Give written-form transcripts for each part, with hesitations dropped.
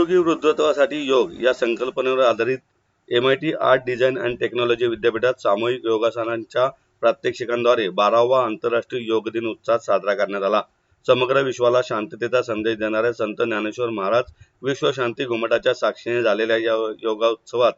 निरोगी वृद्धत्वासाठी योग या संकल्पनेवर आधारित MIT art design and technology विद्यापीठात सामूहिक योगासनांच्या प्रात्यक्षिकांद्वारे 12वा आंतरराष्ट्रीय योग दिन उत्साहात साजरा करण्यात आला। समग्र विश्वाला शांततेचा संदेश देणाऱ्या संत ज्ञानेश्वर महाराज विश्वशांती घुमटाच्या साक्षीने झालेल्या या योगोत्सवात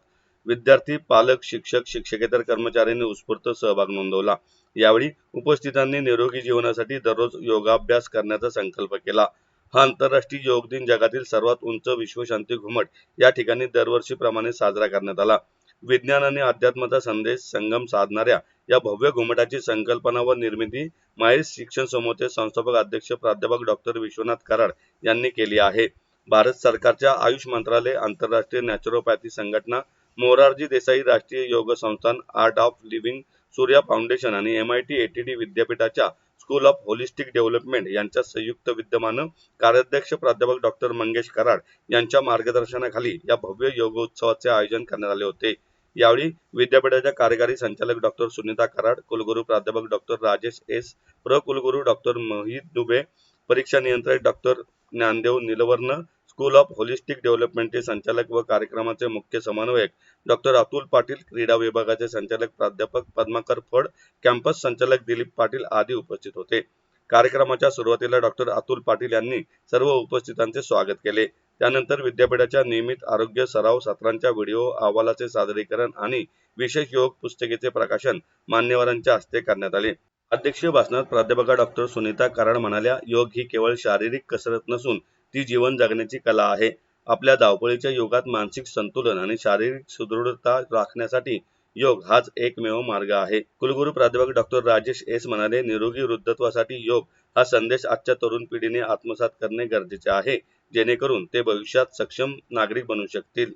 विद्यार्थी, पालक, शिक्षक, शिक्षकेतर कर्मचाऱ्यांनी उत्स्फूर्त सहभाग नोंदवला। यावेळी उपस्थितांनी निरोगी जीवनासाठी दररोज योगाभ्यास करण्याचा संकल्प केला। हा आंतरराष्ट्रीय योग दिन जगातील सर्वात उंच विश्वशांती घुमट या ठिकाणी दरवर्षीप्रमाणे साजरा करण्यात आला। विज्ञान आणि अध्यात्माचा संदेश संगम साधणाऱ्या या भव्य घुमटाची संकल्पना व निर्मिती माहेर शिक्षण समूहाचे संस्थापक अध्यक्ष प्राध्यापक डॉक्टर विश्वनाथ कराड यांनी केली आहे। भारत सरकारच्या आयुष मंत्रालय, आंतरराष्ट्रीय नॅचरोपॅथी संघटना, मोरारजी देसाई राष्ट्रीय योग संस्थान, art of living, Surya foundation आणि MIT ATD विद्यापीठाच्या स्कूल ऑफ होलिस्टिक डेव्हलपमेंट यांच्या संयुक्त विद्यमानं कार्याध्यक्ष प्राध्यापक डॉक्टर मंगेश कराड यांच्या मार्गदर्शनाखाली या भव्य योगोत्सवाचे आयोजन करण्यात आले होते। यावेळी विद्यापीठाच्या कार्यकारी संचालक डॉक्टर सुनीता कराड, कुलगुरू प्राध्यापक डॉक्टर राजेश एस, प्रकुलगुरू डॉक्टर मोहित दुबे, परीक्षा नियंत्रक doctor Dnyandev Nilvarna, school of holistic डेव्हलपमेंटचे संचालक व कार्यक्रमाचे मुख्य समन्वयक डॉक्टर अतुल पाटील, क्रीडा विभागाचे संचालक प्राध्यापक पद्माकर फड, कॅम्पस संचालक दिलीप पाटील आदी उपस्थित होते। कार्यक्रमाच्या सुरुवातीला डॉक्टर अतुल पाटील यांनी सर्व उपस्थितांचे स्वागत केले। त्यानंतर विद्यापीठाच्या नियमित आरोग्य सराव सत्रांच्या व्हिडिओ अहवालाचे सादरीकरण आणि विशेष योग पुस्तिकेचे प्रकाशन मान्यवरांच्या हस्ते करण्यात आले। अध्यक्षीय भाषणात प्राध्यापक डॉक्टर सुनीता कराड म्हणाल्या, योग ही केवळ शारीरिक कसरत नसून ती जीवन जगण्याची कला आहे। आपल्या धावपळीच्या युगात मानसिक संतुलन आणि शारीरिक सुदृढता राखण्यासाठी योग हाच एकमेव मार्ग आहे। कुलगुरू प्राध्यापक डॉक्टर राजेश एस म्हणाले, निरोगी वृद्धत्वासाठी योग हा संदेश आजच्या तरुण पिढीने आत्मसात करणे गरजेचे आहे, जेणेकरून ते भविष्यात सक्षम नागरिक बनू शकतील।